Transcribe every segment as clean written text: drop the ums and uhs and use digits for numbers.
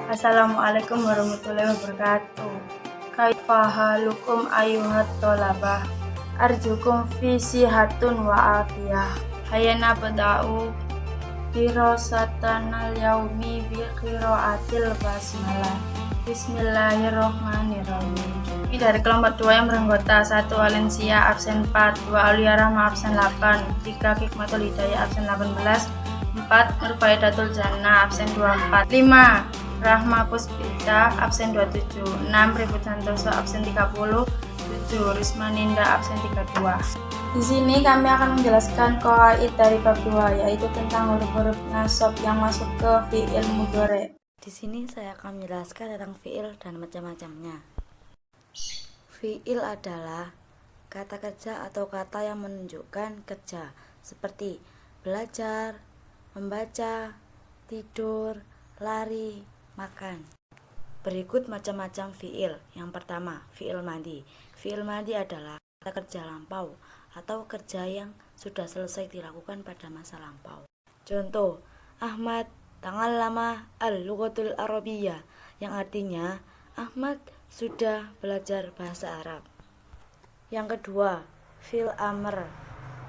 Assalamualaikum warahmatullahi wabarakatuh. Kaifa halukum ayyuhat thalabah? Arjukum fi sihatun wa afiyah. Hayana bada'u dirasatanal yaumi bi qiraatil basmalah. Bismillahirrahmanirrahim. Ini dari kelompok 2 yang beranggota 1 Valencia absen 4, 2 Aulia Rahma absen 8, 3 Hikmatul Hidayah absen 18, 4 Nurfaidatul Jannah absen 24, 5 Rahma Puspita absen 27, 6 Ribut Santoso absen 30, 7 Risma Ninda absen 32. Di sini kami akan menjelaskan qawaid dari bab 2, yaitu tentang huruf-huruf nasab yang masuk ke fi'il mudhari'. Di sini saya akan menjelaskan tentang fi'il dan macam-macamnya. Fi'il adalah kata kerja atau kata yang menunjukkan kerja, seperti belajar, membaca, tidur, lari, makan. Berikut macam-macam fi'il. Yang pertama, fi'il madhi. Fi'il madhi adalah kata kerja lampau atau kerja yang sudah selesai dilakukan pada masa lampau. Contoh, Ahmad ta'allama al-lughatul arabiyyah, yang artinya Ahmad sudah belajar bahasa Arab. Yang kedua, fi'il amr.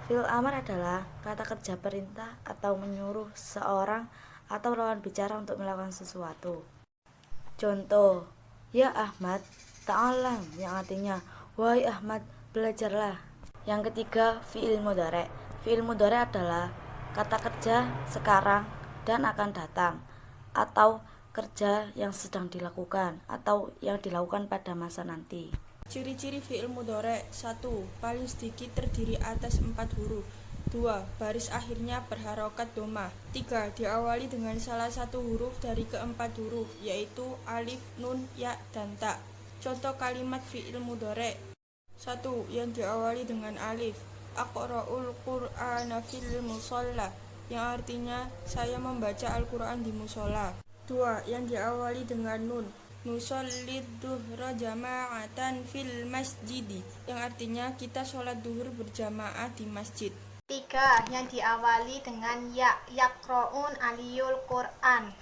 Fi'il amr adalah kata kerja perintah atau menyuruh seorang atau lawan bicara untuk melakukan sesuatu. Contoh, ya Ahmad ta'allam, yang artinya wahai Ahmad, belajarlah. Yang ketiga, fi'il mudhari'. Fi'il mudhari' adalah kata kerja sekarang dan akan datang, atau kerja yang sedang dilakukan atau yang dilakukan pada masa nanti. Ciri-ciri fi'il mudhari': 1. Paling sedikit terdiri atas 4 huruf. 2. Baris akhirnya berharokat dhamma. 3. Diawali dengan salah satu huruf dari keempat huruf, yaitu alif, nun, ya, dan ta. Contoh kalimat fi'il mudhari': 1. Yang diawali dengan alif. Aqra'ul Qur'ana fil musalla, yang artinya saya membaca Al-Quran di musola. 2. Yang diawali dengan nun. Nusallid duhra jama'atan fil masjidi, yang artinya kita sholat duhur berjamaah di masjid. 3. Yang diawali dengan ya, yaqra'un aliyul Qur'an,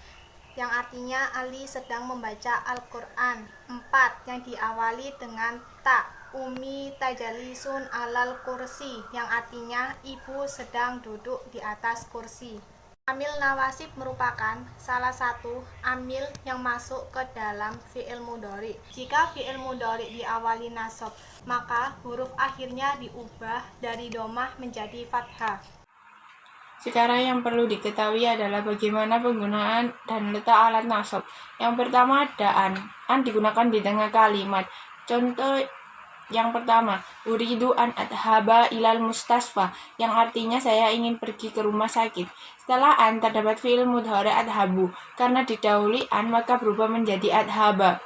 yang artinya Ali sedang membaca Al-Quran. 4. Yang diawali dengan ta, Umi tajalisun alal kursi, yang artinya ibu sedang duduk di atas kursi. Amil nawasib merupakan salah satu amil yang masuk ke dalam fi'il mudhari'. Jika fi'il mudhari' diawali nasab, maka huruf akhirnya diubah dari dhammah menjadi fathah. Sekarang yang perlu diketahui adalah bagaimana penggunaan dan letak alat nasab. Yang pertama ada an digunakan di tengah kalimat. Contoh yang pertama, uridu an adhaba ilal mustasfa, yang artinya saya ingin pergi ke rumah sakit. Setelah an terdapat fi'il mudhari' adhabu, karena didahului an maka berubah menjadi adhaba.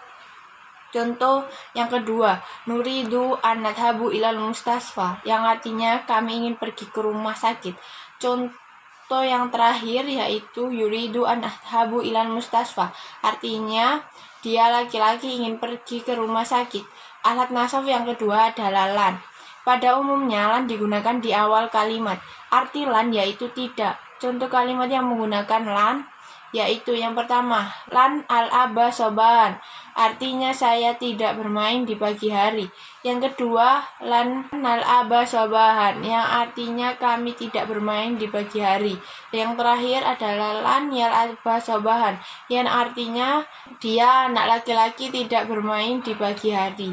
Contoh yang kedua, nuridu an adhabu ilal mustasfa, yang artinya kami ingin pergi ke rumah sakit. Contoh yang terakhir yaitu yuridu an adhabu ilal mustasfa, artinya dia laki-laki ingin pergi ke rumah sakit. Alat nasab yang kedua adalah lan. Pada umumnya lan digunakan di awal kalimat. Arti lan yaitu tidak. Contoh kalimat yang menggunakan lan yaitu yang pertama, lan al-aba sobahan, artinya saya tidak bermain di pagi hari. Yang kedua, lan al-aba sobahan, yang artinya kami tidak bermain di pagi hari. Yang terakhir adalah lan yal-aba sobahan, yang artinya dia anak laki-laki tidak bermain di pagi hari.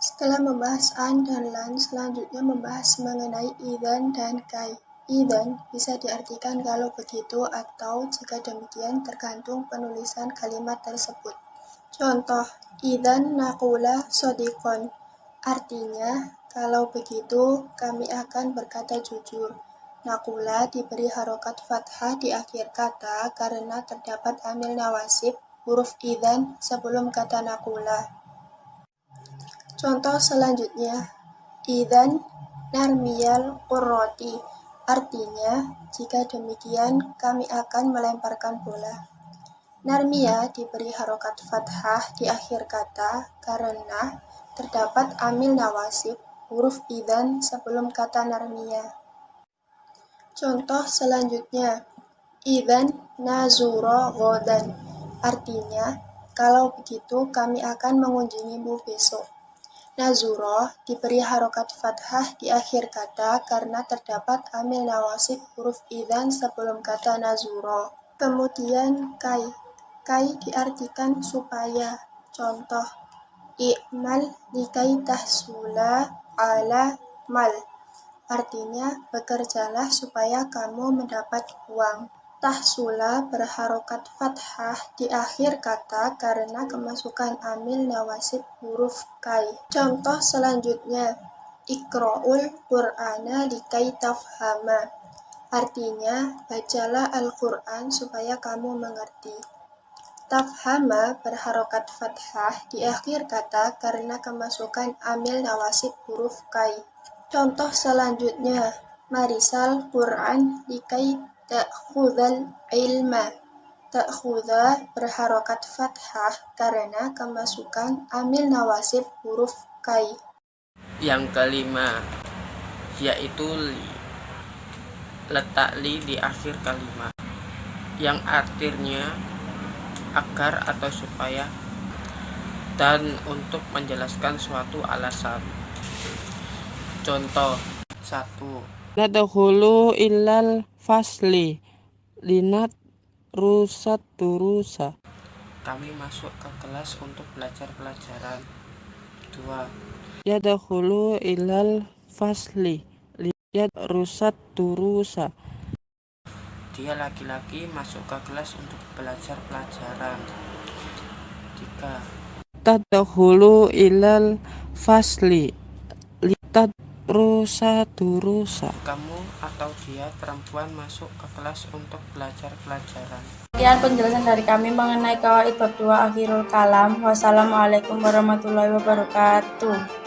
Setelah membahas an dan lan, selanjutnya membahas mengenai idzan dan kai. Idzan bisa diartikan kalau begitu atau jika demikian tergantung penulisan kalimat tersebut. Contoh, idzan naqula shodiqon, artinya kalau begitu kami akan berkata jujur. Naqula diberi harokat fathah di akhir kata karena terdapat amil nawasib huruf idzan sebelum kata naqula. Contoh selanjutnya, idzan narmiyal qurrati, artinya jika demikian kami akan melemparkan bola. Narmiya diberi harokat fathah di akhir kata karena terdapat amil nawasib huruf idzan sebelum kata narmiya. Contoh selanjutnya, Idzan nazura ghadan. Artinya, kalau begitu kami akan mengunjungimu besok. Nazura diberi harokat fathah di akhir kata karena terdapat amil nawasib huruf idzan sebelum kata nazura. Kemudian kai. Kai diartikan supaya. Contoh, i'mal likai tahsula ala mal. Artinya, bekerjalah supaya kamu mendapat uang. Tahsula berharokat fathah di akhir kata karena kemasukan amil nawasib huruf kai. Contoh selanjutnya, Iqra'ul Qur'ana likai tafhama. Artinya, bacalah Al-Quran supaya kamu mengerti. Tafhama berharokat fathah di akhir kata karena kemasukan amil nawasib huruf kai. Contoh selanjutnya, Marisal Quran likai ta'khudhal ilma. Ta'khudha berharokat fathah karena kemasukan amil nawasib huruf kai. Yang kelima, yaitu li. Letak li di akhir kalimat, yang artinya agar atau supaya, dan untuk menjelaskan suatu alasan. Contoh 1. Nadkhulu illal fasli linat rusat durusa. Kami masuk ke kelas untuk belajar pelajaran. 2. Yadkhulu illal fasli linat rusat durusa. Dia laki-laki masuk ke kelas untuk belajar pelajaran. 3. Tadkhulu illal fasli litat rusa durusa. Kamu atau dia perempuan masuk ke kelas untuk belajar pelajaran. Sekian penjelasan dari kami mengenai kawaid bab 2 akhirul kalam. Wassalamualaikum warahmatullahi wabarakatuh.